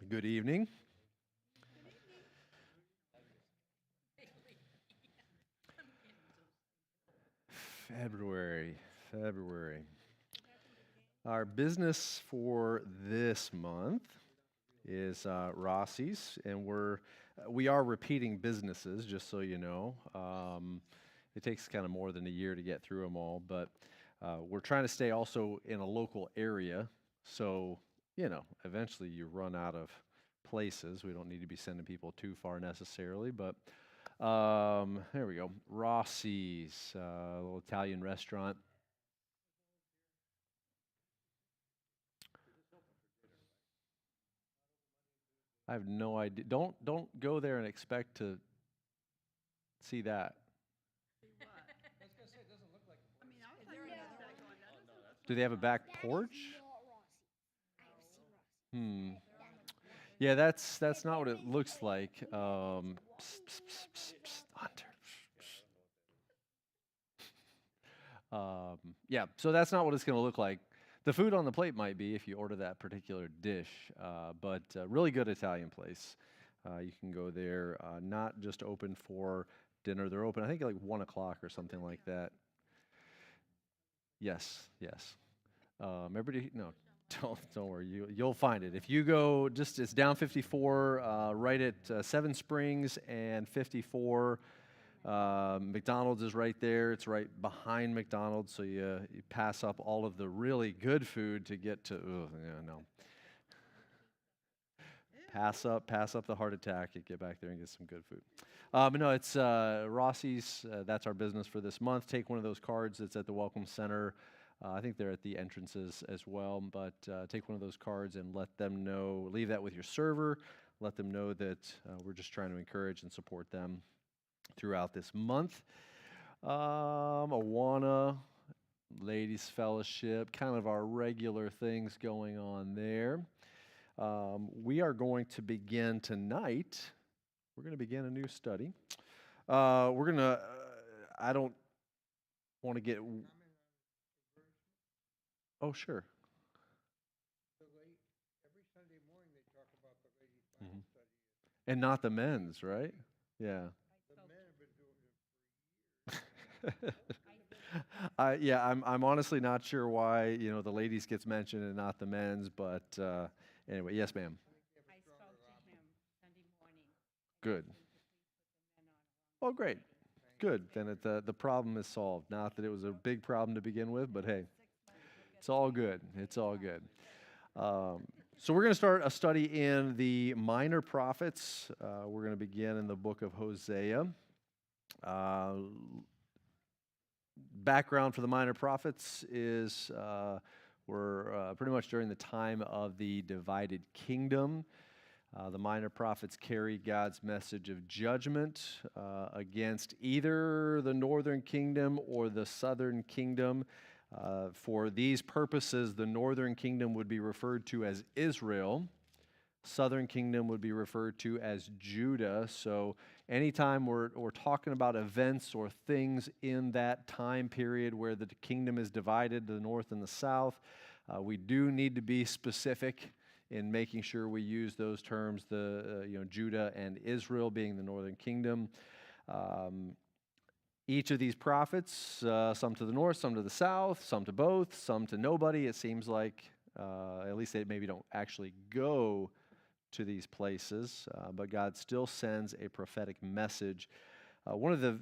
Good evening. February. Our business for this month is Rossi's, and we are repeating businesses, just so you know. It takes kind of more than a year to get through them all, but we're trying to stay also in a local area, so eventually you run out of places. We don't need to be sending people too far necessarily, but there we go. Rossi's, a little Italian restaurant. I have no idea. Don't go there and expect to see that. Do they have a back porch? Hmm. Yeah, that's not what it looks like. Psst, psst, psst, psst, psst, Hunter. Yeah, so that's not what it's going to look like. The food on the plate might be if you order that particular dish, but really good Italian place. You can go there, not just open for dinner. They're open, I think, like 1 o'clock or something like that. Yes, yes. Everybody, no, don't worry. You'll find it if you go. Just it's down 54, right at Seven Springs and 54. McDonald's is right there. It's right behind McDonald's, so you pass up all of the really good food to get to. No. Pass up the heart attack and get back there and get some good food. But no, it's Rossi's. That's our business for this month. Take one of those cards that's at the Welcome Center. I think they're at the entrances as well. But take one of those cards and let them know. Leave that with your server. Let them know that we're just trying to encourage and support them throughout this month. Awana, Ladies Fellowship, kind of our regular things going on there. We are going to begin tonight. We're going to begin a new study. We're going to, I don't want to get. Oh, sure. Mhm. And not the men's, right? Yeah. Yeah, I'm honestly not sure why the ladies gets mentioned and not the men's, but anyway, yes, ma'am. Good. Oh, great. Good. Then the problem is solved. Not that it was a big problem to begin with, but hey, it's all good. It's all good. So we're going to start a study in the minor prophets. We're going to begin in the book of Hosea. Background for the minor prophets is we're pretty much during the time of the divided kingdom. The minor prophets carry God's message of judgment against either the northern kingdom or the southern kingdom. For these purposes, the northern kingdom would be referred to as Israel. Southern kingdom would be referred to as Judah. So anytime we're talking about events or things in that time period where the kingdom is divided, the north and the south, we do need to be specific in making sure we use those terms, Judah and Israel being the northern kingdom. Each of these prophets, some to the north, some to the south, some to both, some to nobody. It seems like at least they maybe don't actually go to these places, but God still sends a prophetic message. One of the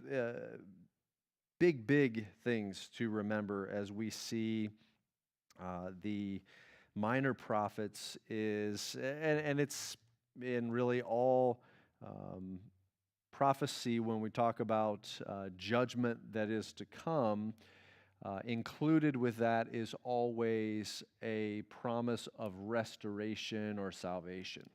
big things to remember as we see the minor prophets is, and it's in really all prophecy when we talk about judgment that is to come, included with that is always a promise of restoration or salvation.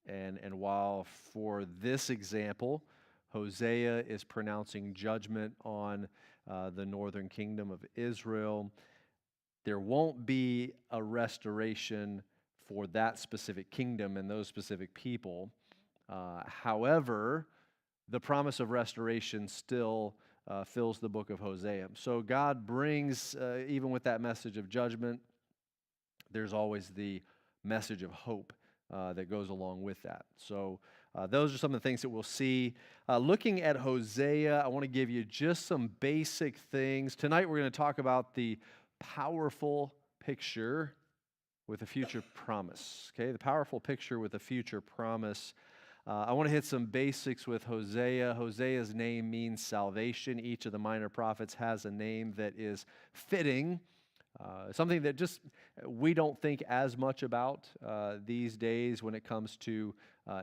And while for this example, Hosea is pronouncing judgment on the northern kingdom of Israel, there won't be a restoration for that specific kingdom and those specific people. However, the promise of restoration still fills the book of Hosea. So God brings, even with that message of judgment, there's always the message of hope that goes along with that. So those are some of the things that we'll see. Looking at Hosea, I want to give you just some basic things. Tonight we're going to talk about the powerful picture with a future promise. Okay, the powerful picture with a future promise. I want to hit some basics with Hosea. Hosea's name means salvation. Each of the minor prophets has a name that is fitting, something that just we don't think as much about these days when it comes to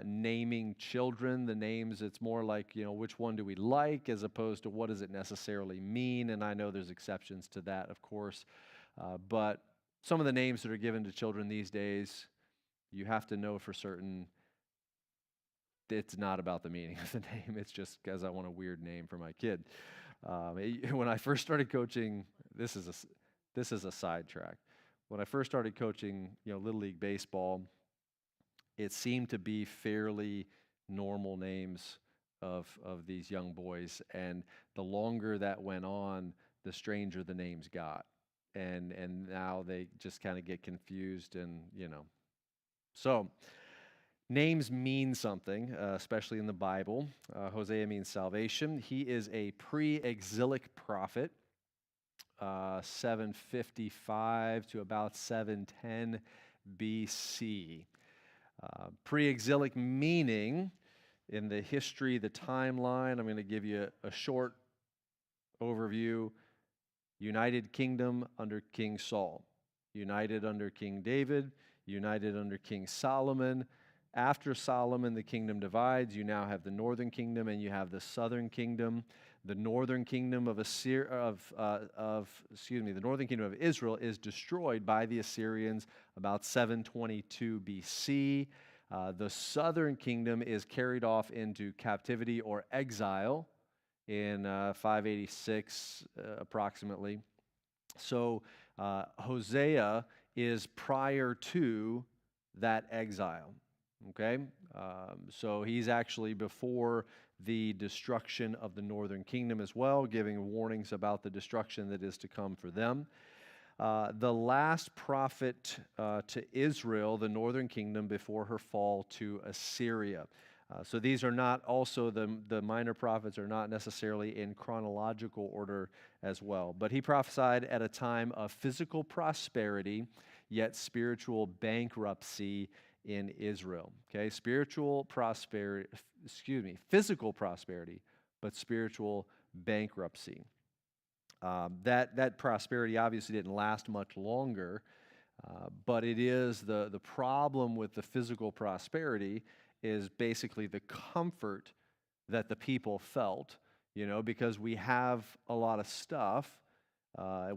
naming children. The names, it's more like, which one do we like as opposed to what does it necessarily mean. And I know there's exceptions to that, of course. But some of the names that are given to children these days, you have to know for certain it's not about the meaning of the name. It's just because I want a weird name for my kid. When I first started coaching, this is a sidetrack. When I first started coaching, Little League baseball, it seemed to be fairly normal names of these young boys, and the longer that went on, the stranger the names got, and now they just kind of get confused, and so. Names mean something, especially in the Bible. Hosea means salvation. He is a pre-exilic prophet, 755 to about 710 BC. Pre-exilic meaning, in the history, the timeline, I'm going to give you a short overview. United Kingdom under King Saul. United under King David. United under King Solomon. After Solomon, the kingdom divides. You now have the northern kingdom and you have the southern kingdom. The northern kingdom of the northern kingdom of Israel is destroyed by the Assyrians about 722 BC. The southern kingdom is carried off into captivity or exile in 586 approximately. So Hosea is prior to that exile. Okay, so he's actually before the destruction of the northern kingdom as well, giving warnings about the destruction that is to come for them. The last prophet to Israel, the northern kingdom, before her fall to Assyria. So these are not also, the minor prophets are not necessarily in chronological order as well. But he prophesied at a time of physical prosperity, yet spiritual bankruptcy in Israel. Okay, physical prosperity, but spiritual bankruptcy. That prosperity obviously didn't last much longer, but it is the problem with the physical prosperity is basically the comfort that the people felt, because we have a lot of stuff.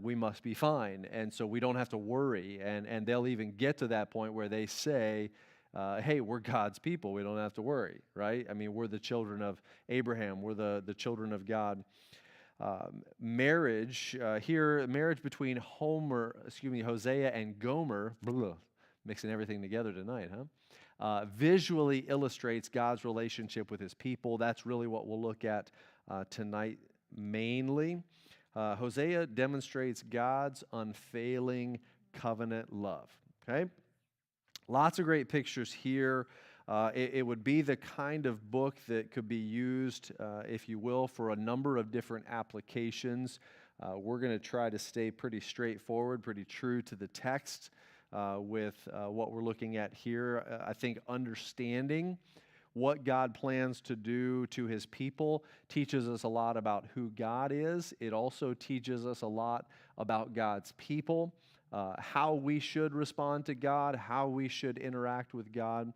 We must be fine, and so we don't have to worry, and they'll even get to that point where they say, hey, we're God's people, we don't have to worry, right? I mean, we're the children of Abraham, we're the children of God. Marriage between Hosea and Gomer, mixing everything together tonight, huh? Visually illustrates God's relationship with his people. That's really what we'll look at tonight mainly. Hosea demonstrates God's unfailing covenant love. Okay? Lots of great pictures here. It would be the kind of book that could be used, if you will, for a number of different applications. We're going to try to stay pretty straightforward, pretty true to the text with what we're looking at here. I think understanding what God plans to do to his people teaches us a lot about who God is. It also teaches us a lot about God's people, how we should respond to God, how we should interact with God.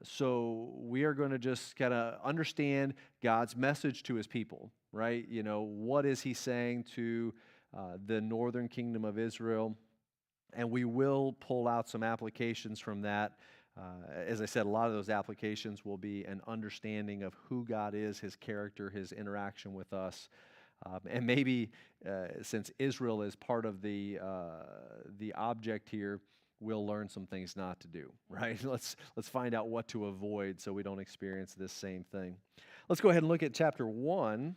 So we are going to just kind of understand God's message to his people, right? What is he saying to the northern kingdom of Israel? And we will pull out some applications from that. As I said, a lot of those applications will be an understanding of who God is, his character, his interaction with us. And maybe since Israel is part of the object here, we'll learn some things not to do, right? Let's find out what to avoid so we don't experience this same thing. Let's go ahead and look at chapter 1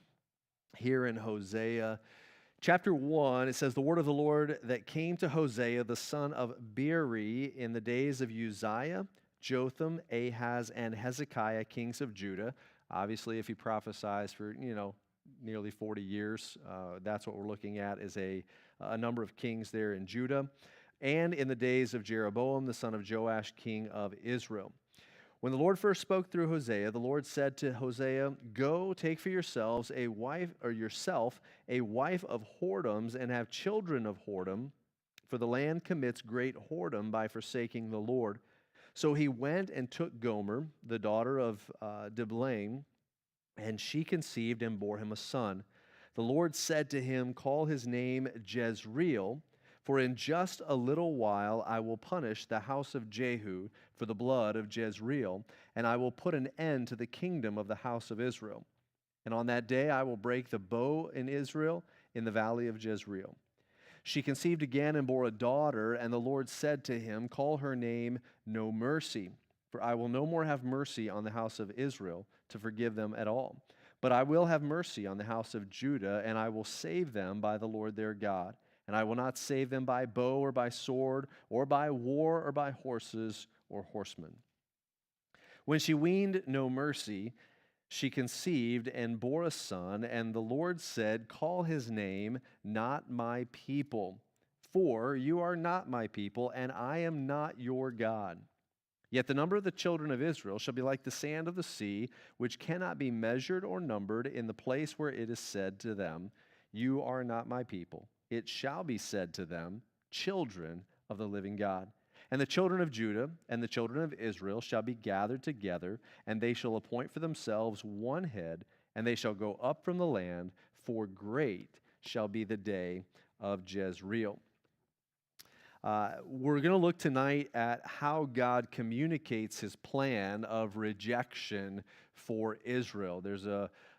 here in Hosea. Chapter 1, it says, "The word of the Lord that came to Hosea, the son of Beeri, in the days of Uzziah, Jotham, Ahaz, and Hezekiah, kings of Judah. Obviously, if he prophesies for, nearly 40 years, that's what we're looking at, is a number of kings there in Judah. And in the days of Jeroboam, the son of Joash, king of Israel. When the Lord first spoke through Hosea, the Lord said to Hosea, "Go, take for yourself a wife of whoredoms, and have children of whoredom, for the land commits great whoredom by forsaking the Lord." So he went and took Gomer, the daughter of Diblaim, and she conceived and bore him a son. The Lord said to him, "Call his name Jezreel, for in just a little while I will punish the house of Jehu for the blood of Jezreel, and I will put an end to the kingdom of the house of Israel. And on that day I will break the bow in Israel in the valley of Jezreel." She conceived again and bore a daughter, and the Lord said to him, "Call her name No Mercy, for I will no more have mercy on the house of Israel to forgive them at all. But I will have mercy on the house of Judah, and I will save them by the Lord their God. And I will not save them by bow or by sword or by war or by horses or horsemen." When she weaned No Mercy, she conceived and bore a son, and the Lord said, "Call his name Not My People, for you are not my people, and I am not your God. Yet the number of the children of Israel shall be like the sand of the sea, which cannot be measured or numbered. In the place where it is said to them, 'You are not my people,' it shall be said to them, 'Children of the living God.' And the children of Judah and the children of Israel shall be gathered together, and they shall appoint for themselves one head, and they shall go up from the land, for great shall be the day of Jezreel." We're going to look tonight at how God communicates his plan of rejection for Israel.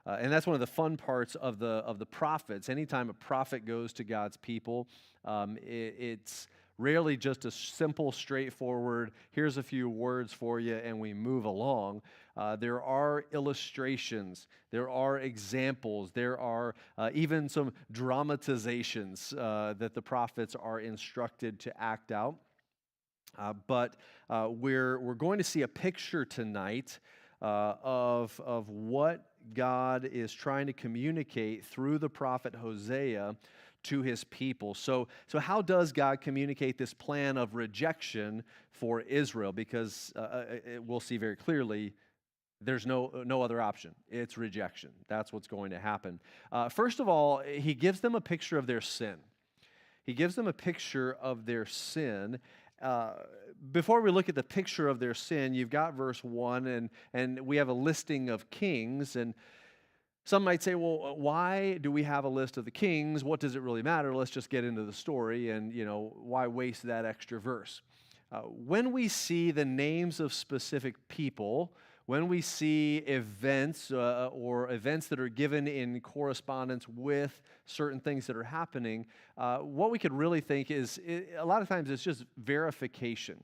And that's one of the fun parts of the prophets. Anytime a prophet goes to God's people, it's rarely just a simple, straightforward, "Here's a few words for you," and we move along. There are illustrations, there are examples, there are even some dramatizations that the prophets are instructed to act out. But we're going to see a picture tonight of what God is trying to communicate through the prophet Hosea to his people. So how does God communicate this plan of rejection for Israel? Because we'll see very clearly there's no other option. It's rejection. That's what's going to happen. First of all, he gives them a picture of their sin. He gives them a picture of their sin. Before we look at the picture of their sin, you've got verse 1, and we have a listing of kings, and some might say, well, why do we have a list of the kings? What does it really matter? Let's just get into the story, and why waste that extra verse? When we see the names of specific people, when we see events or events that are given in correspondence with certain things that are happening, what we could really think is, a lot of times it's just verification.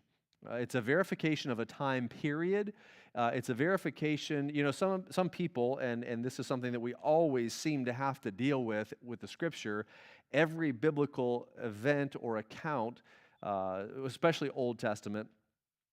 It's a verification of a time period. It's a verification, some people, and this is something that we always seem to have to deal with the Scripture, every biblical event or account, especially Old Testament,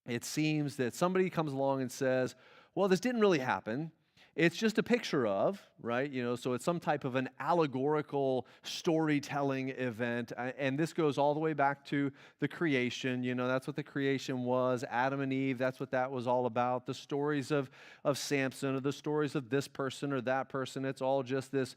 it seems that somebody comes along and says, well, this didn't really happen. It's just a picture of, right? So it's some type of an allegorical storytelling event. And this goes all the way back to the creation. That's what the creation was. Adam and Eve, that's what that was all about. The stories of Samson, or the stories of this person or that person. It's all just this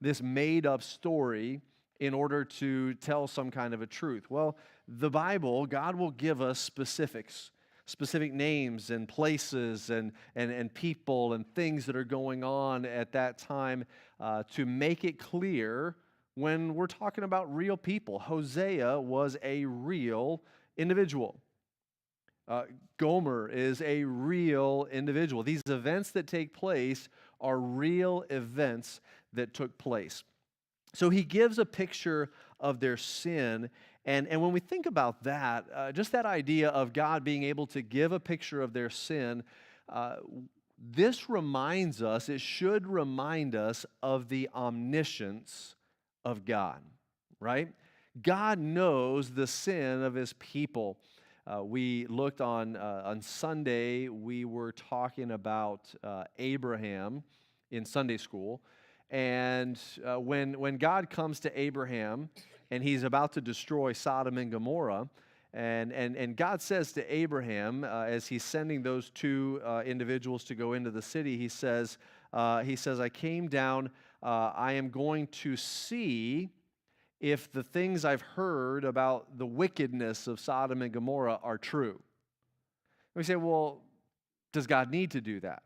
this made-up story in order to tell some kind of a truth. Well, the Bible, God will give us specific names and places and people and things that are going on at that time to make it clear when we're talking about real people. Hosea was a real individual. Gomer is a real individual. These events that take place are real events that took place. So he gives a picture of their sin. And when we think about that, just that idea of God being able to give a picture of their sin, this reminds us, it should remind us of the omniscience of God, right? God knows the sin of his people. We looked on Sunday, we were talking about Abraham in Sunday school. And when God comes to Abraham and he's about to destroy Sodom and Gomorrah, and God says to Abraham, as he's sending those two individuals to go into the city, he says, I came down, I am going to see if the things I've heard about the wickedness of Sodom and Gomorrah are true. We say, well, does God need to do that?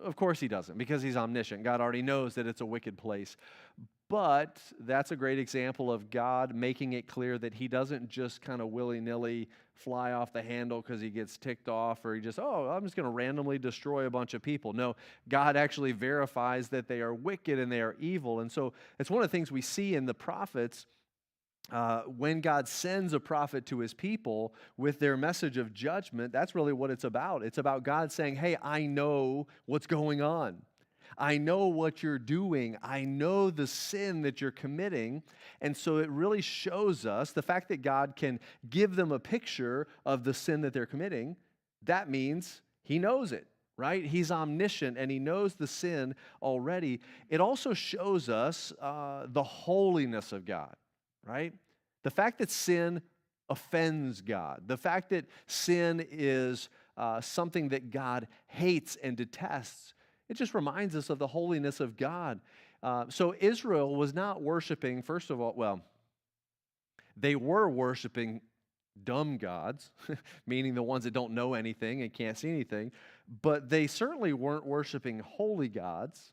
Of course he doesn't, because he's omniscient. God already knows that it's a wicked place. But that's a great example of God making it clear that he doesn't just kind of willy-nilly fly off the handle because he gets ticked off, or he just, I'm just going to randomly destroy a bunch of people. No, God actually verifies that they are wicked and they are evil. And so it's one of the things we see in the prophets. When God sends a prophet to his people with their message of judgment, that's really what it's about. It's about God saying, hey, I know what's going on. I know what you're doing. I know the sin that you're committing. And so it really shows us the fact that God can give them a picture of the sin that they're committing. That means he knows it, right? He's omniscient and he knows the sin already. It also shows us the holiness of God, right? The fact that sin offends God, the fact that sin is something that God hates and detests, it just reminds us of the holiness of God. So Israel was not worshiping, first of all, they were worshiping dumb gods, meaning the ones that don't know anything and can't see anything, but they certainly weren't worshiping holy gods,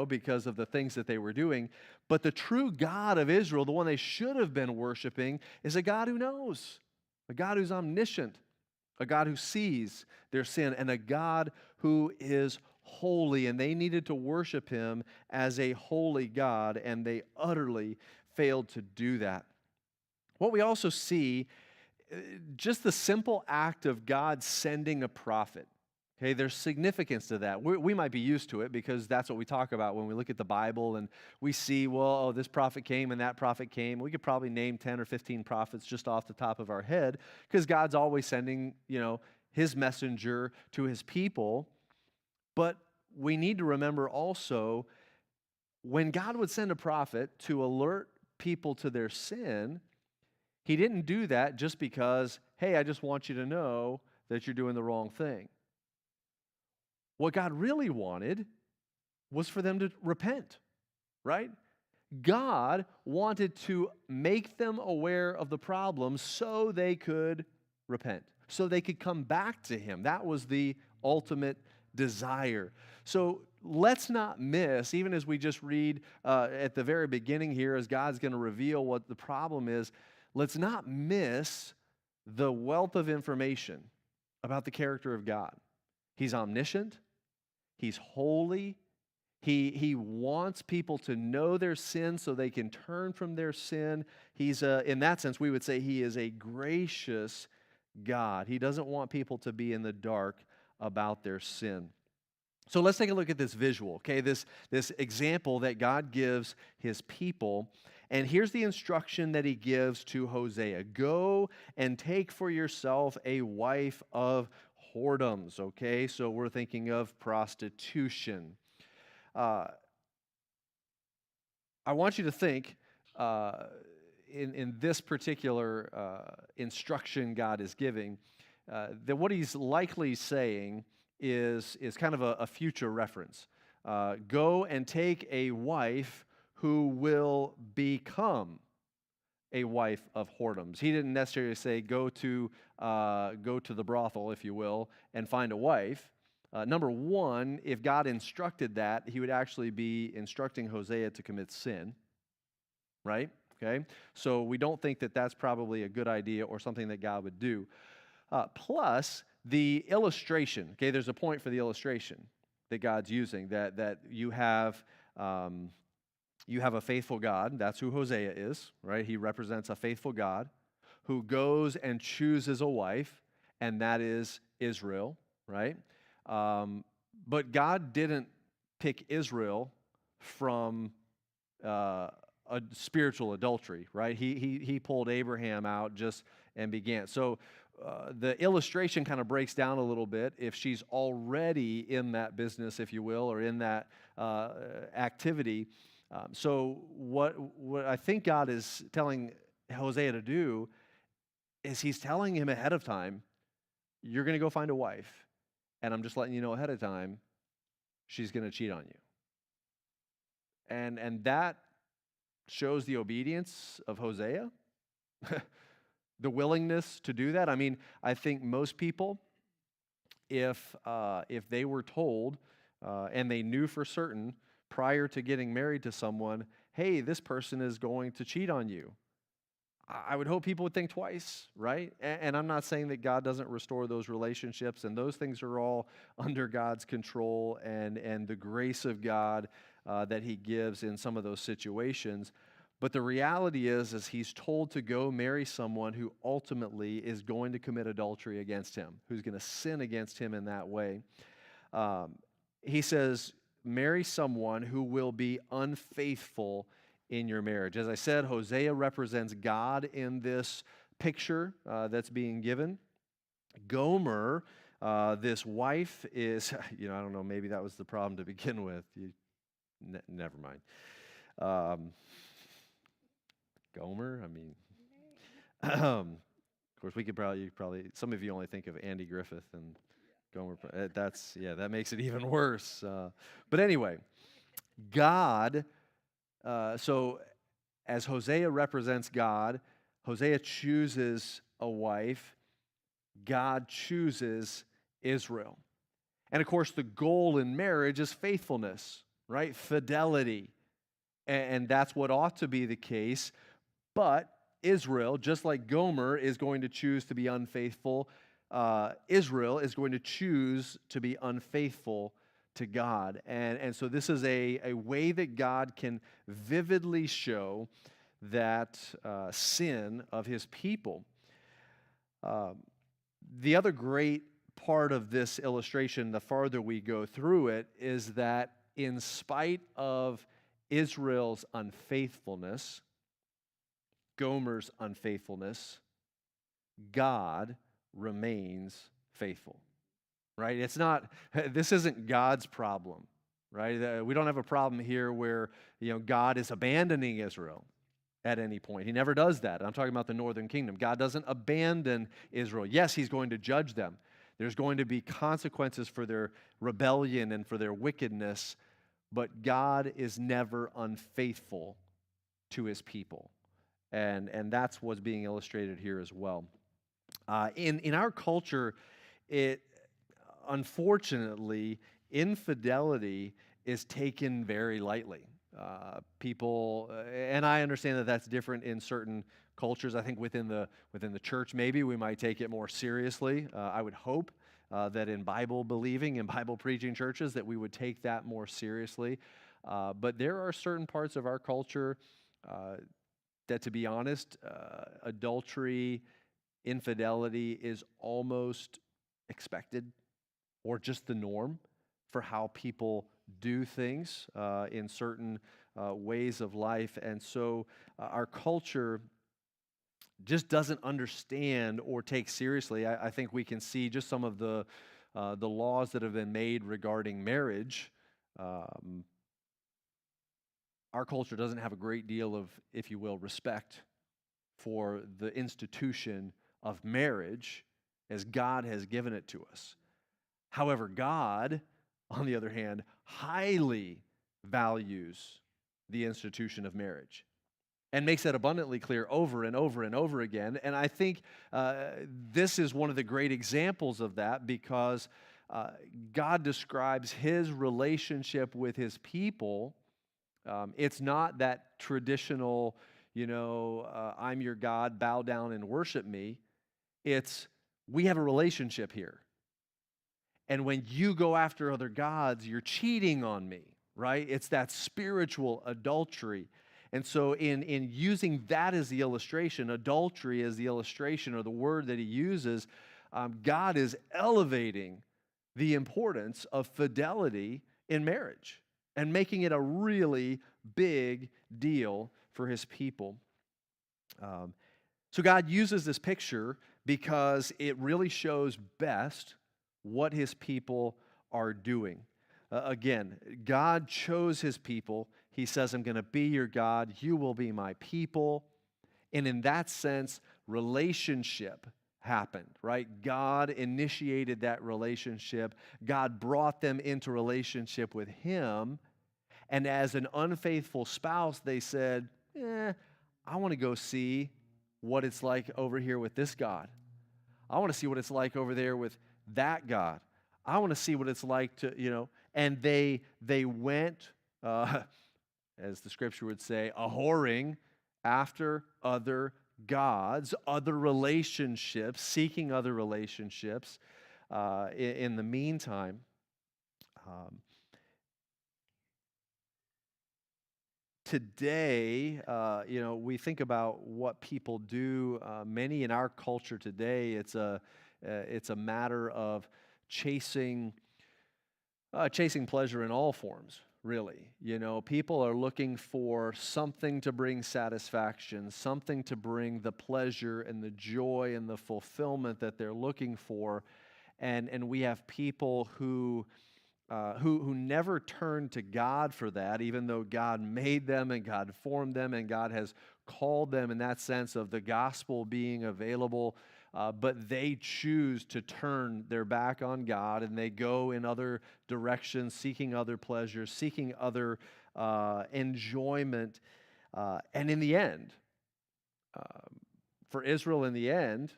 because of the things that they were doing. But the true God of Israel, the one they should have been worshiping, is a God who knows, a God who's omniscient, a God who sees their sin, and a God who is holy, and they needed to worship him as a holy God, and they utterly failed to do that. What we also see, just the simple act of God sending a prophet. Okay, there's significance to that. We might be used to it because that's what we talk about when we look at the Bible and we see, this prophet came and that prophet came. We could probably name 10 or 15 prophets just off the top of our head because God's always sending, his messenger to his people. But we need to remember also, when God would send a prophet to alert people to their sin, he didn't do that just because, hey, I just want you to know that you're doing the wrong thing. What God really wanted was for them to repent, right? God wanted to make them aware of the problem so they could repent, so they could come back to him. That was the ultimate desire. So let's not miss, even as we just read at the very beginning here, as God's going to reveal what the problem is, let's not miss the wealth of information about the character of God. He's omniscient. He's holy. He wants people to know their sin so they can turn from their sin. He's, in that sense, we would say he is a gracious God. He doesn't want people to be in the dark about their sin. So let's take a look at this visual, okay? This example that God gives his people. And here's the instruction that he gives to Hosea. Go and take for yourself a wife of whoredoms, okay? So we're thinking of prostitution. I want you to think in this particular instruction God is giving, that what he's likely saying is kind of a future reference. Go and take a wife who will become a wife of whoredoms. He didn't necessarily say go to the brothel, if you will, and find a wife. Number one, if God instructed that, he would actually be instructing Hosea to commit sin, right? Okay, so we don't think that that's probably a good idea or something that God would do. Plus, the illustration, okay, there's a point for the illustration that God's using, that you have a faithful God. That's who Hosea is, right? He represents a faithful God who goes and chooses a wife, and that is Israel, right? But God didn't pick Israel from a spiritual adultery, right? He pulled Abraham out and began. So the illustration kind of breaks down a little bit if she's already in that business, if you will, or in that activity. So what I think God is telling Hosea to do is he's telling him ahead of time, you're going to go find a wife, and I'm just letting you know ahead of time, she's going to cheat on you. And that shows the obedience of Hosea, the willingness to do that. I mean, I think most people, if they were told and they knew for certain prior to getting married to someone, hey, this person is going to cheat on you, I would hope people would think twice, right? And I'm not saying that God doesn't restore those relationships, and those things are all under God's control and the grace of God that He gives in some of those situations. But the reality is he's told to go marry someone who ultimately is going to commit adultery against him, who's going to sin against him in that way. He says, marry someone who will be unfaithful in your marriage. As I said, Hosea represents God in this picture that's being given. Gomer, this wife is, I don't know, maybe that was the problem to begin with. Never mind. Gomer, I mean, of course, we could probably, some of you only think of Andy Griffith and Gomer. That makes it even worse. But anyway, God, so as Hosea represents God, Hosea chooses a wife, God chooses Israel. And of course, the goal in marriage is faithfulness, right? Fidelity. And that's what ought to be the case. But Israel, just like Gomer is going to choose to be unfaithful, Israel is going to choose to be unfaithful to God. And so this is a way that God can vividly show that sin of His people. The other great part of this illustration, the farther we go through it, is that in spite of Israel's unfaithfulness, Gomer's unfaithfulness, God remains faithful, right? This isn't God's problem, right? We don't have a problem here where, God is abandoning Israel at any point. He never does that. I'm talking about the northern kingdom. God doesn't abandon Israel. Yes, He's going to judge them. There's going to be consequences for their rebellion and for their wickedness, but God is never unfaithful to His people. And that's what's being illustrated here as well. In our culture, unfortunately, infidelity is taken very lightly. People, and I understand that that's different in certain cultures. I think within the church, maybe we might take it more seriously. I would hope that in Bible believing and Bible preaching churches that we would take that more seriously. But there are certain parts of our culture that, to be honest, adultery, infidelity is almost expected or just the norm for how people do things in certain ways of life. And so our culture just doesn't understand or take seriously. I think we can see just some of the laws that have been made regarding marriage. Our culture doesn't have a great deal of, if you will, respect for the institution of marriage as God has given it to us. However, God, on the other hand, highly values the institution of marriage and makes that abundantly clear over and over and over again. And I think this is one of the great examples of that because God describes His relationship with His people. It's not that traditional, I'm your God, bow down and worship me. It's, we have a relationship here. And when you go after other gods, you're cheating on me, right? It's that spiritual adultery. And so in using that as the illustration, adultery as the illustration or the word that He uses, God is elevating the importance of fidelity in marriage and making it a really big deal for His people. So God uses this picture because it really shows best what his people are doing. Again, God chose his people. He says, I'm going to be your God. You will be my people. And in that sense, relationship happened, right? God initiated that relationship. God brought them into relationship with him. And as an unfaithful spouse, they said, I want to go see what it's like over here with this God. I want to see what it's like over there with that God. I want to see what it's like to, and they went, as the scripture would say, a-whoring after other gods, other relationships, seeking other relationships. In the meantime, today, we think about what people do. Many in our culture today, it's a matter of chasing pleasure in all forms. Really, people are looking for something to bring satisfaction, something to bring the pleasure and the joy and the fulfillment that they're looking for, and we have people who never turn to God for that, even though God made them and God formed them and God has called them in that sense of the gospel being available, but they choose to turn their back on God and they go in other directions, seeking other pleasures, seeking other enjoyment. And in the end, for Israel in the end,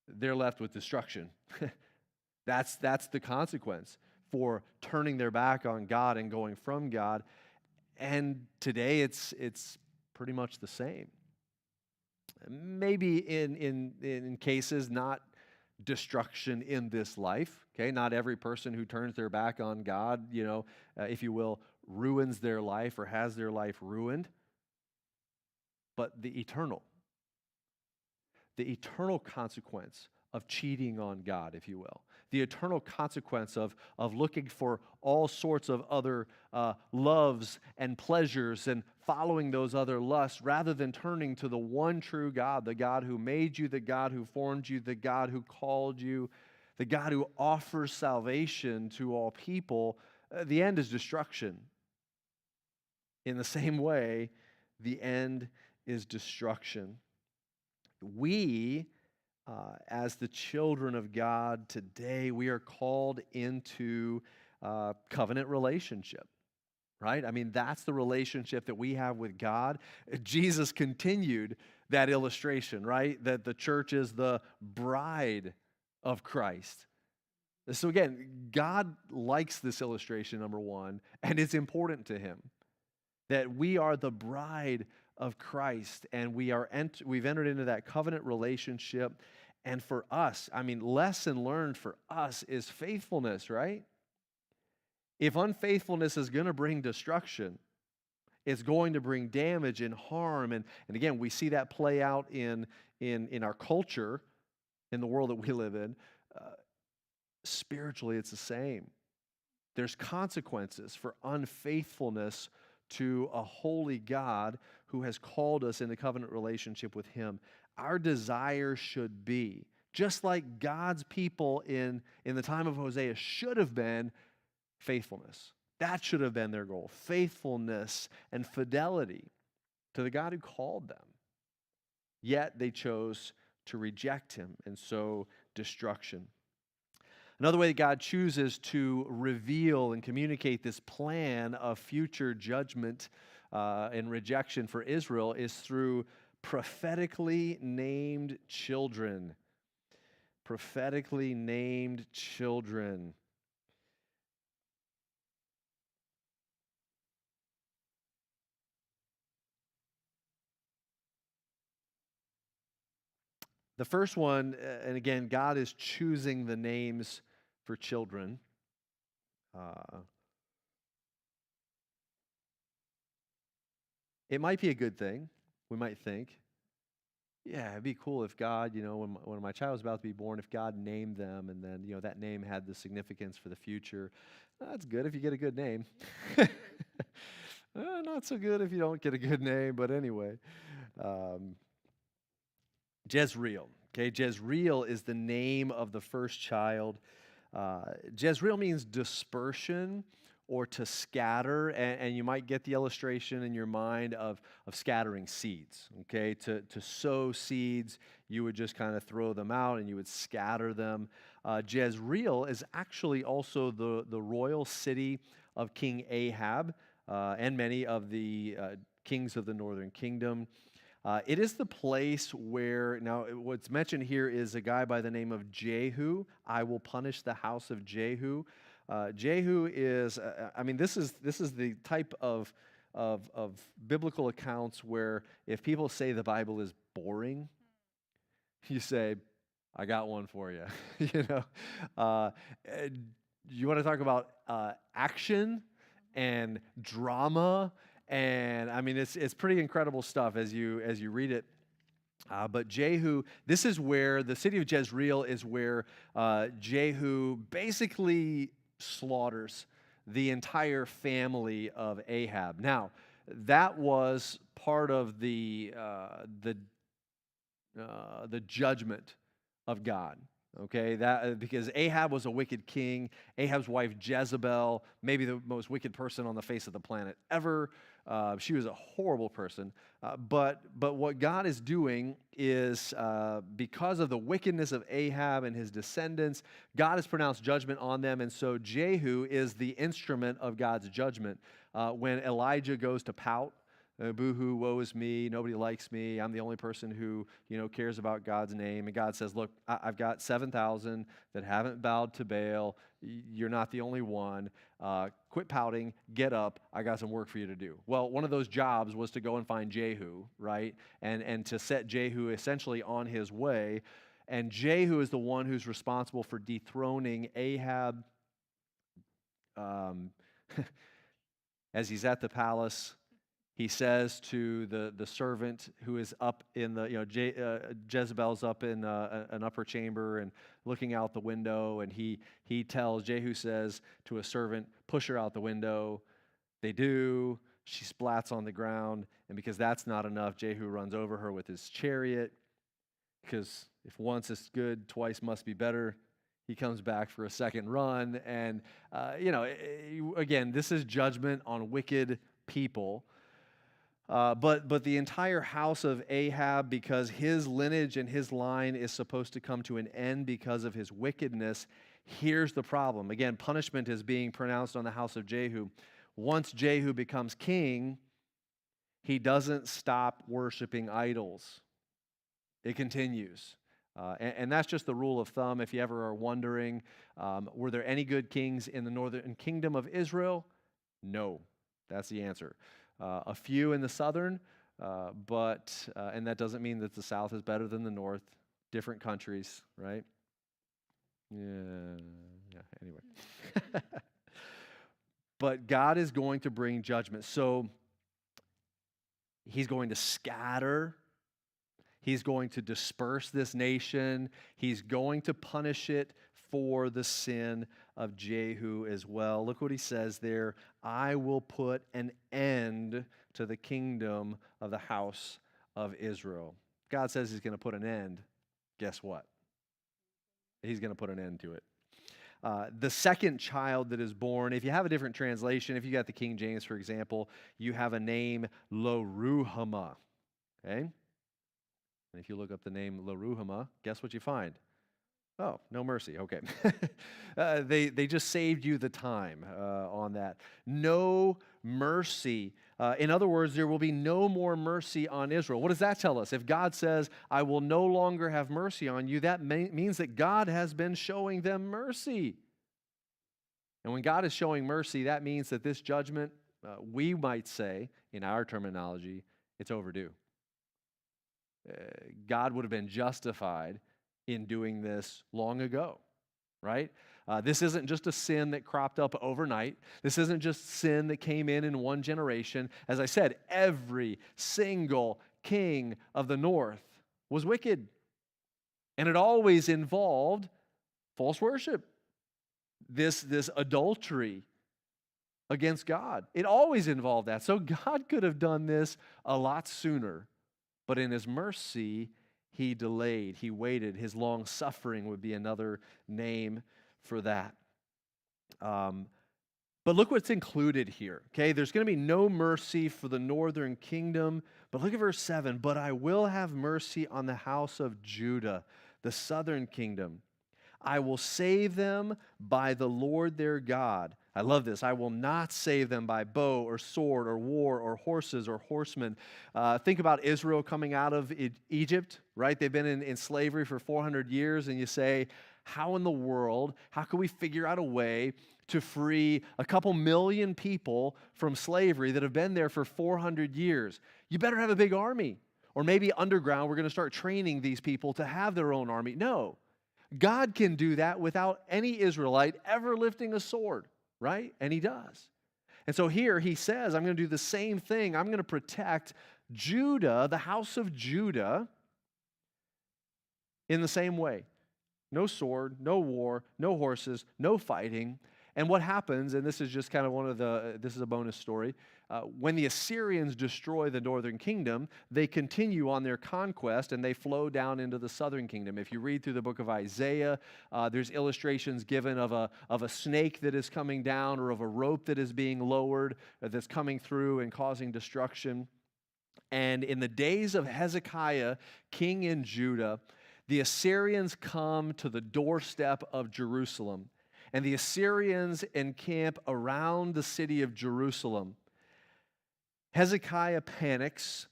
they're left with destruction. That's the consequence for turning their back on God and going from God. And today it's pretty much the same. Maybe in cases not destruction in this life, okay? Not every person who turns their back on God, if you will, ruins their life or has their life ruined. But the eternal consequence of cheating on God, if you will. The eternal consequence of looking for all sorts of other loves and pleasures and following those other lusts rather than turning to the one true God, the God who made you, the God who formed you, the God who called you, the God who offers salvation to all people. The end is destruction. In the same way, the end is destruction. We, as the children of God today, we are called into covenant relationship, right? I mean, that's the relationship that we have with God. Jesus continued that illustration, right? That the church is the bride of Christ. So again, God likes this illustration, number one, and it's important to him that we are the bride of Christ and we've entered into that covenant relationship. And for us, lesson learned for us is faithfulness, right? If unfaithfulness is going to bring destruction, it's going to bring damage and harm. And again, we see that play out in our culture, in the world that we live in. Spiritually, it's the same. There's consequences for unfaithfulness to a holy God who has called us into covenant relationship with him. Our desire should be, just like God's people in the time of Hosea should have been, faithfulness. That should have been their goal, faithfulness and fidelity to the God who called them. Yet they chose to reject him, and so destruction. Another way that God chooses to reveal and communicate this plan of future judgment and rejection for Israel is through prophetically named children. Prophetically named children. The first one, and again, God is choosing the names for children. It might be a good thing. We might think, yeah, it'd be cool if God, when my child was about to be born, if God named them and then, that name had the significance for the future. That's good if you get a good name. Not so good if you don't get a good name, but anyway. Jezreel. Okay, Jezreel is the name of the first child. Jezreel means dispersion or to scatter, and you might get the illustration in your mind of scattering seeds. Okay, to sow seeds, you would just kind of throw them out and you would scatter them. Jezreel is actually also the royal city of King Ahab and many of the kings of the northern kingdom. It is the place where, now what's mentioned here is a guy by the name of Jehu. I will punish the house of Jehu. Jehu is, this is the type of biblical accounts where if people say the Bible is boring, you say, I got one for you. You want to talk about action and drama. And it's pretty incredible stuff as you read it. But Jehu, this is where the city of Jezreel is where Jehu basically slaughters the entire family of Ahab. Now, that was part of the judgment of God. Okay, that because Ahab was a wicked king. Ahab's wife Jezebel, maybe the most wicked person on the face of the planet ever. She was a horrible person. But what God is doing is because of the wickedness of Ahab and his descendants, God has pronounced judgment on them. And so Jehu is the instrument of God's judgment. When Elijah goes to pout, boo-hoo, woe is me, nobody likes me, I'm the only person who, cares about God's name. And God says, look, I've got 7,000 that haven't bowed to Baal. You're not the only one. Quit pouting, get up, I got some work for you to do. Well, one of those jobs was to go and find Jehu, right? And to set Jehu essentially on his way. And Jehu is the one who's responsible for dethroning Ahab. As he's at the palace, he says to the servant who is up in the, Jezebel's up in an upper chamber and looking out the window, and Jehu says to a servant, push her out the window. They do. She splats on the ground, and because that's not enough, Jehu runs over her with his chariot, because if once is good, twice must be better. He comes back for a second run, and, again, this is judgment on wicked people. But the entire house of Ahab, because his lineage and his line is supposed to come to an end because of his wickedness, here's the problem. Again, punishment is being pronounced on the house of Jehu. Once Jehu becomes king, he doesn't stop worshiping idols. It continues. And that's just the rule of thumb. If you ever are wondering, were there any good kings in the northern kingdom of Israel? No. That's the answer. A few in the southern, and that doesn't mean that the south is better than the north. Different countries, right? Yeah, anyway. But God is going to bring judgment. So he's going to scatter. He's going to disperse this nation. He's going to punish it for the sin of Jehu as well. Look what he says there. I will put an end to the kingdom of the house of Israel. God says he's going to put an end. Guess what? He's going to put an end to it. The second child that is born, if you have a different translation, if you got the King James, for example, you have a name, Lo-ruhamah. Okay? And if you look up the name Lo-ruhamah, guess what you find? Oh, no mercy. Okay. They just saved you the time on that. No mercy. In other words, there will be no more mercy on Israel. What does that tell us? If God says, I will no longer have mercy on you, that means that God has been showing them mercy. And when God is showing mercy, that means that this judgment, we might say, in our terminology, it's overdue. God would have been justified in doing this long ago, right? This isn't just a sin that cropped up overnight. This isn't just sin that came in one generation. As I said, every single king of the north was wicked. And it always involved false worship, this adultery against God. It always involved that. So God could have done this a lot sooner, but in his mercy, he delayed, he waited. His long suffering would be another name for that. But look what's included here, okay? There's going to be no mercy for the northern kingdom. But look at verse 7. But I will have mercy on the house of Judah, the southern kingdom. I will save them by the Lord their God. I love this. I will not save them by bow or sword or war or horses or horsemen. Think about Israel coming out of Egypt, right? They've been in slavery for 400 years, and you say, how in the world, how can we figure out a way to free a couple million people from slavery that have been there for 400 years? You better have a big army. Or maybe underground, we're going to start training these people to have their own army. No. God can do that without any Israelite ever lifting a sword, right? And he does. And so here he says, I'm going to do the same thing. I'm going to protect Judah, the house of Judah, in the same way. No sword, no war, no horses, no fighting. And what happens, and this is just kind of this is a bonus story, when the Assyrians destroy the northern kingdom, they continue on their conquest and they flow down into the southern kingdom. If you read through the book of Isaiah, there's illustrations given of a snake that is coming down or of a rope that is being lowered that's coming through and causing destruction. And in the days of Hezekiah, king in Judah, the Assyrians come to the doorstep of Jerusalem. And the Assyrians encamp around the city of Jerusalem. Hezekiah panics,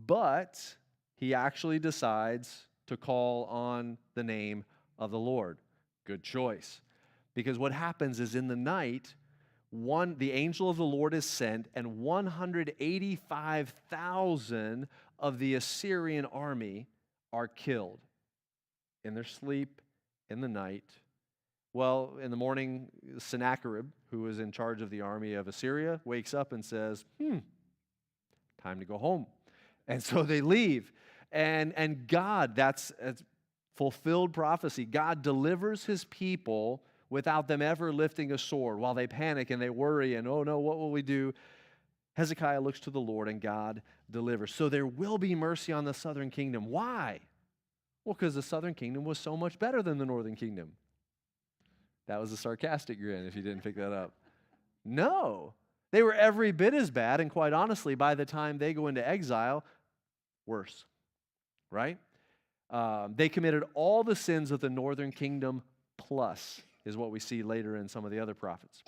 but he actually decides to call on the name of the Lord. Good choice. Because what happens is in the night, the angel of the Lord is sent, and 185,000 of the Assyrian army are killed in their sleep in the night. Well, in the morning, Sennacherib, who is in charge of the army of Assyria, wakes up and says, time to go home. And so they leave. And God, that's fulfilled prophecy. God delivers his people without them ever lifting a sword while they panic and they worry and, oh no, what will we do? Hezekiah looks to the Lord and God delivers. So there will be mercy on the southern kingdom. Why? Well, because the southern kingdom was so much better than the northern kingdom. That was a sarcastic grin if you didn't pick that up. No. They were every bit as bad, and quite honestly, by the time they go into exile, worse. Right? They committed all the sins of the northern kingdom plus, is what we see later in some of the other prophets.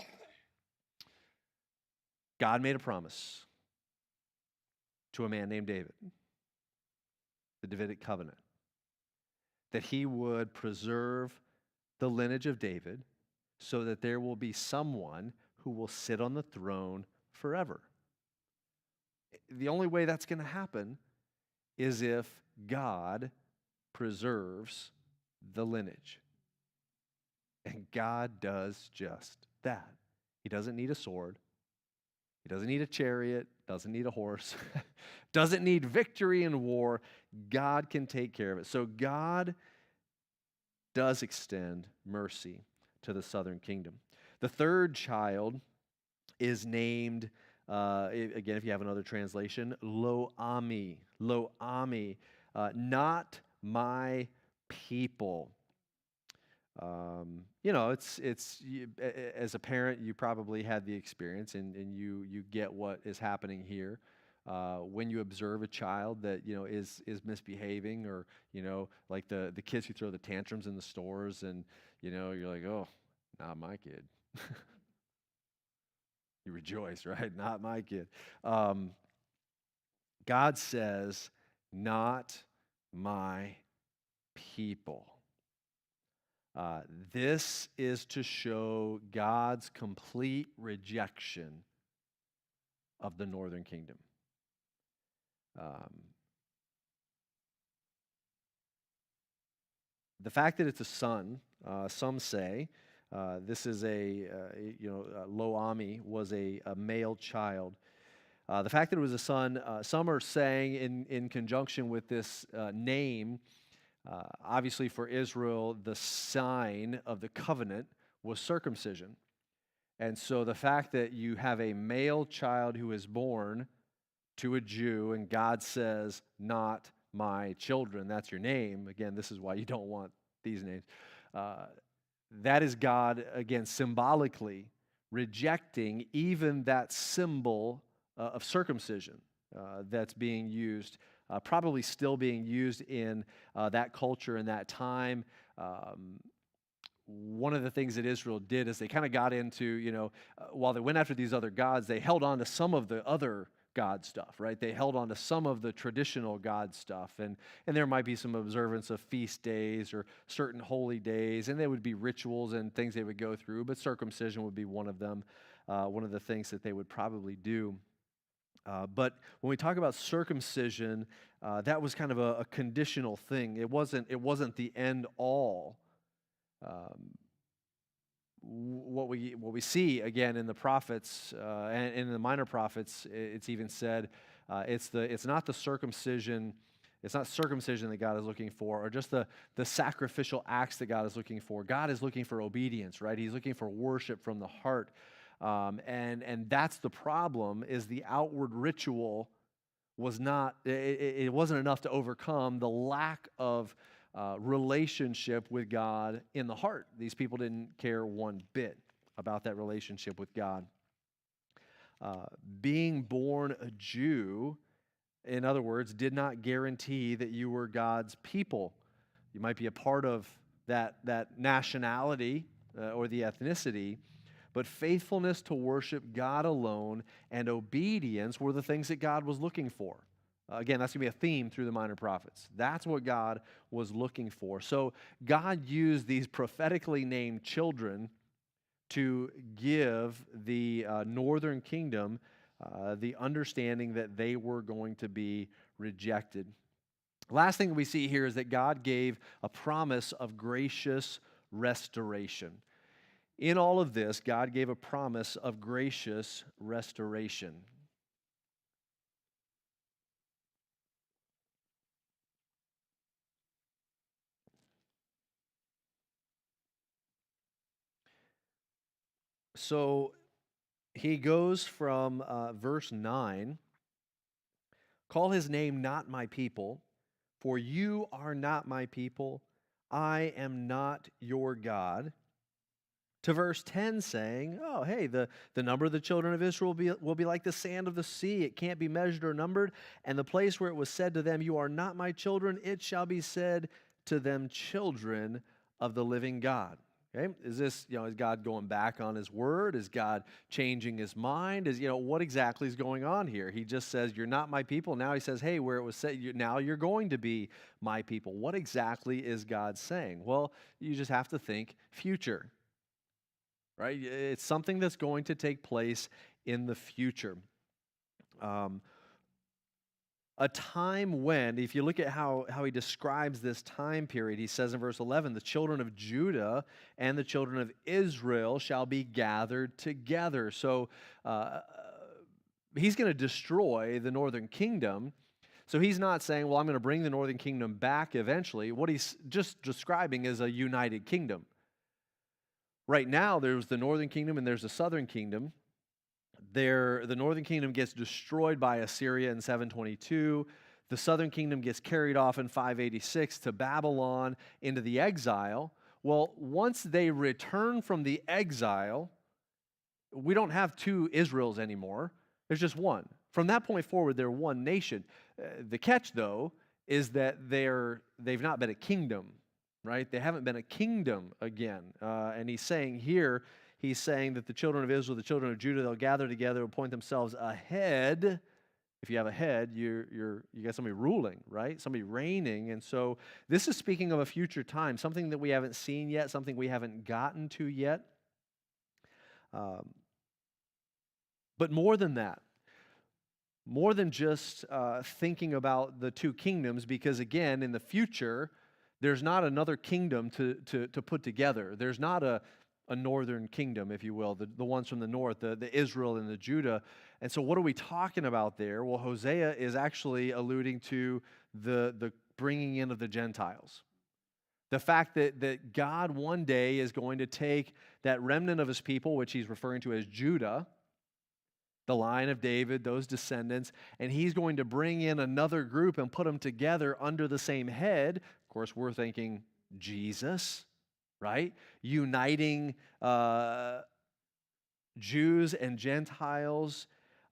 God made a promise to a man named David, the Davidic covenant, that he would preserve the lineage of David so that there will be someone who will sit on the throne forever. The only way that's going to happen is if God preserves the lineage. And God does just that. He doesn't need a sword. He doesn't need a chariot, doesn't need a horse, doesn't need victory in war. God can take care of it. So God does extend mercy to the southern kingdom. The third child is named, again, if you have another translation, Lo-Ami. Lo-Ami, not my people. As a parent, you probably had the experience, and you get what is happening here. When you observe a child that is misbehaving, or like the kids who throw the tantrums in the stores, and you're like, oh, not my kid. You rejoice, right? Not my kid. God says, not my people. This is to show God's complete rejection of the northern kingdom. The fact that it's a son, some say, this is Lo-Ami was a male child. The fact that it was a son, some are saying in conjunction with this name, obviously for Israel, the sign of the covenant was circumcision. And so the fact that you have a male child who is born to a Jew, and God says, not my children. That's your name. Again, this is why you don't want these names. Uh, that is God, again, symbolically rejecting even that symbol of circumcision that's being used, probably still being used in that culture and that time. One of the things that Israel did is they kind of got into, while they went after these other gods, they held on to some of the other God stuff, right? They held on to some of the traditional God stuff, and there might be some observance of feast days or certain holy days, and there would be rituals and things they would go through, but circumcision would be one of them, one of the things that they would probably do. But when we talk about circumcision, that was kind of a conditional thing. It wasn't the end all. What we see again in the prophets and in the minor prophets, it's even said it's not the circumcision. It's not circumcision that God is looking for, or just the sacrificial acts that God is looking for. God is looking for obedience, right? He's looking for worship from the heart, and that's the problem. Is the outward ritual was not. It wasn't enough to overcome the lack of relationship with God in the heart. These people didn't care one bit about that relationship with God. Being born a Jew, in other words, did not guarantee that you were God's people. You might be a part of that nationality or the ethnicity, but faithfulness to worship God alone and obedience were the things that God was looking for. Again, that's going to be a theme through the minor prophets. That's what God was looking for. So God used these prophetically named children to give the northern kingdom the understanding that they were going to be rejected. Last thing we see here is that God gave a promise of gracious restoration. In all of this, God gave a promise of gracious restoration. So he goes from verse 9, call his name not my people, for you are not my people. I am not your God. To verse 10 saying, oh, hey, the number of the children of Israel will be like the sand of the sea. It can't be measured or numbered. And the place where it was said to them, you are not my children, it shall be said to them, children of the living God. Okay? Is this, is God going back on his word? Is God changing his mind? What exactly is going on here? He just says, you're not my people. Now he says, hey, where it was said, now you're going to be my people. What exactly is God saying? Well, you just have to think future. Right? It's something that's going to take place in the future. A time when, if you look at how he describes this time period, he says in verse 11, the children of Judah and the children of Israel shall be gathered together. So he's going to destroy the northern kingdom. So he's not saying, well, I'm going to bring the northern kingdom back eventually. What he's just describing is a united kingdom. Right now, there's the northern kingdom and there's the southern kingdom. The northern kingdom gets destroyed by Assyria in 722. The southern kingdom gets carried off in 586 to Babylon into the exile. Well, once they return from the exile, we don't have two Israels anymore. There's just one. From that point forward, they're one nation. The catch, though, is that they've not been a kingdom. Right? They haven't been a kingdom again. And he's saying that the children of Israel, the children of Judah, they'll gather together, appoint themselves a head. If you have a head, you got somebody ruling, right? Somebody reigning. And so this is speaking of a future time, something that we haven't seen yet, something we haven't gotten to yet. But more than that, more than just thinking about the two kingdoms, because again, in the future, there's not another kingdom to put together. There's not a northern kingdom, if you will, the ones from the north, the Israel and the Judah. And so what are we talking about there? Well, Hosea is actually alluding to the bringing in of the Gentiles. The fact that God one day is going to take that remnant of his people, which he's referring to as Judah, the line of David, those descendants, and he's going to bring in another group and put them together under the same head. Of course, we're thinking Jesus, right? Uniting Jews and Gentiles,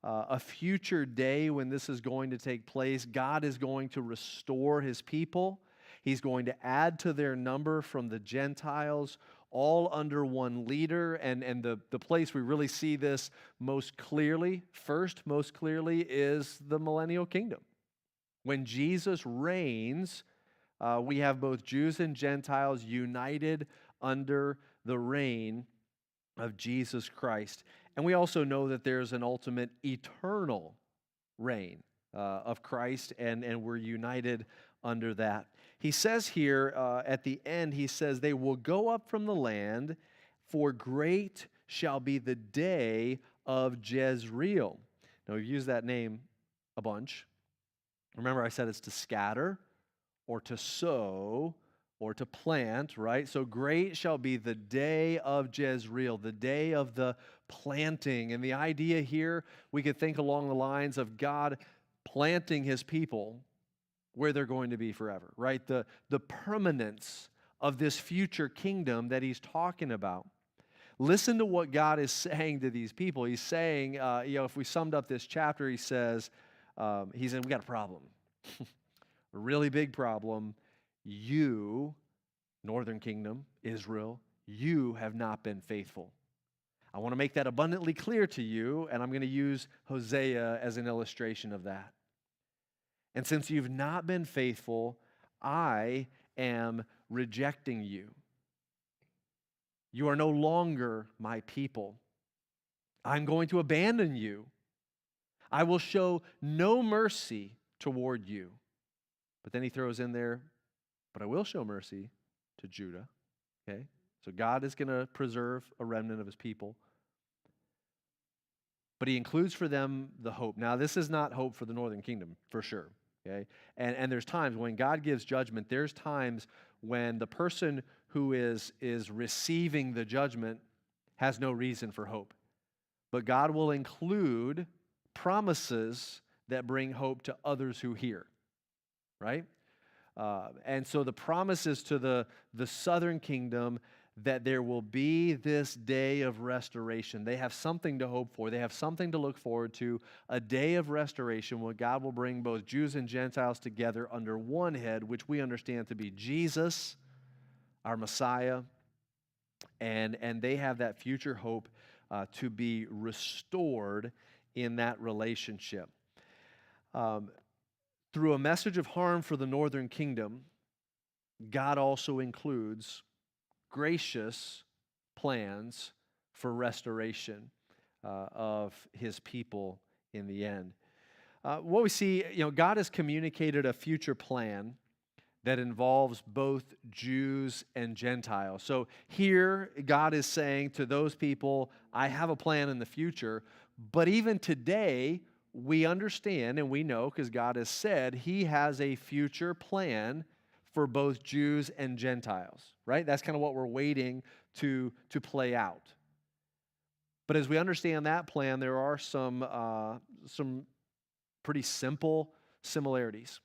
a future day when this is going to take place. God is going to restore his people. He's going to add to their number from the Gentiles, all under one leader. And the place we really see this most clearly, is the millennial kingdom. When Jesus reigns, we have both Jews and Gentiles united under the reign of Jesus Christ. And we also know that there's an ultimate eternal reign of Christ, and we're united under that. He says here at the end, he says, they will go up from the land, for great shall be the day of Jezreel. Now, we've used that name a bunch. Remember, I said it's to scatter or to sow or to plant, right? So great shall be the day of Jezreel, the day of the planting. And the idea here, we could think along the lines of God planting his people where they're going to be forever, right? The permanence of this future kingdom that he's talking about. Listen to what God is saying to these people. He's saying, if we summed up this chapter, he says, we got a problem, a really big problem. You, Northern Kingdom, Israel, you have not been faithful. I want to make that abundantly clear to you, and I'm going to use Hosea as an illustration of that. And since you've not been faithful, I am rejecting you. You are no longer my people. I'm going to abandon you. I will show no mercy toward you. But then he throws in there, but I will show mercy to Judah. Okay? So God is going to preserve a remnant of his people. But he includes for them the hope. Now, this is not hope for the northern kingdom, for sure. Okay? And there's times when God gives judgment, there's times when the person who is receiving the judgment has no reason for hope. But God will include promises that bring hope to others who hear. Right? And so the promises to the southern kingdom that there will be this day of restoration. They have something to hope for. They have something to look forward to, a day of restoration where God will bring both Jews and Gentiles together under one head, which we understand to be Jesus, our Messiah, and they have that future hope to be restored in that relationship. Through a message of harm for the northern kingdom, God also includes gracious plans for restoration of his people in the end. What we see, God has communicated a future plan that involves both Jews and Gentiles. So here, God is saying to those people, I have a plan in the future, but even today, we understand and we know, because God has said, he has a future plan for both Jews and Gentiles, right? That's kind of what we're waiting to play out. But as we understand that plan, there are some pretty simple similarities.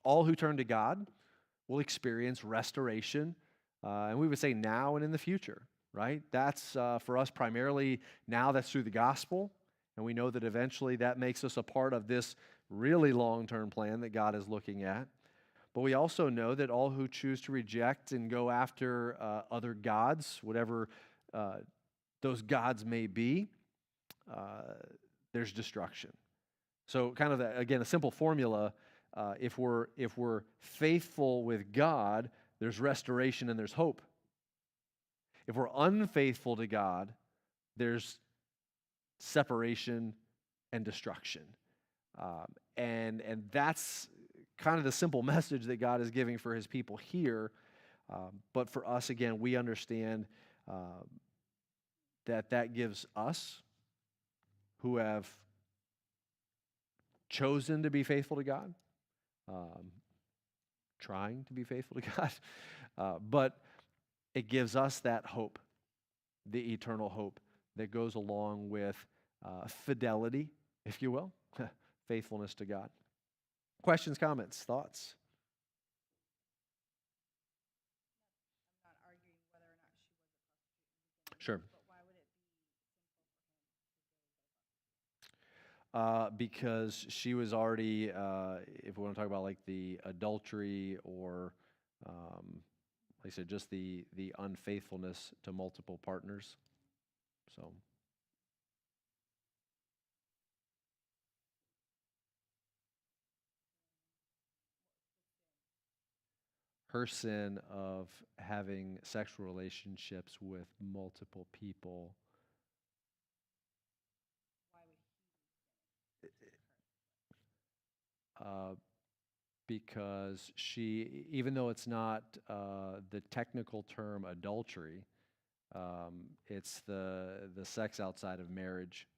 All who turn to God will experience restoration, and we would say now and in the future, right? That's for us primarily now, that's through the gospel, and we know that eventually that makes us a part of this really long-term plan that God is looking at. But we also know that all who choose to reject and go after other gods, whatever those gods may be, there's destruction. So kind of, again, a simple formula, if we're faithful with God, there's restoration and there's hope. If we're unfaithful to God, there's separation and destruction. And that's kind of the simple message that God is giving for his people here. But for us, again, we understand that gives us who have chosen to be faithful to God, trying to be faithful to God, but it gives us that hope, the eternal hope that goes along with fidelity, if you will, faithfulness to God. Questions, comments, thoughts? Not arguing whether or not she was a prostitute. Sure. But why would it be sinful for him? Because she was already, if we want to talk about like the adultery or, like I said, just the unfaithfulness to multiple partners. So. Her sin of having sexual relationships with multiple people. Why would he? Because she, even though it's not the technical term adultery, it's the sex outside of marriage,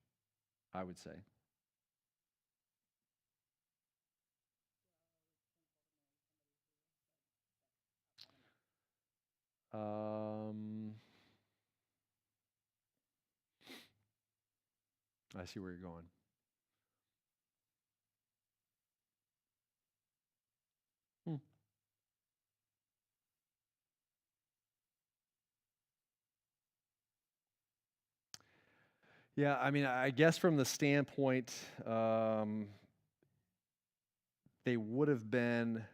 I would say. I see where you're going. Yeah, I mean, I guess from the standpoint, they would have been,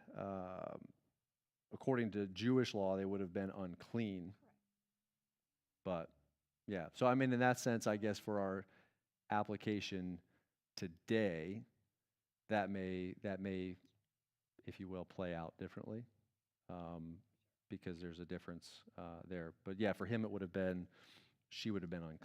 according to Jewish law, they would have been unclean. But yeah, so I mean, in that sense, I guess for our application today, that may, if you will, play out differently, because there's a difference there. But yeah, for him, it would have been, she would have been unclean.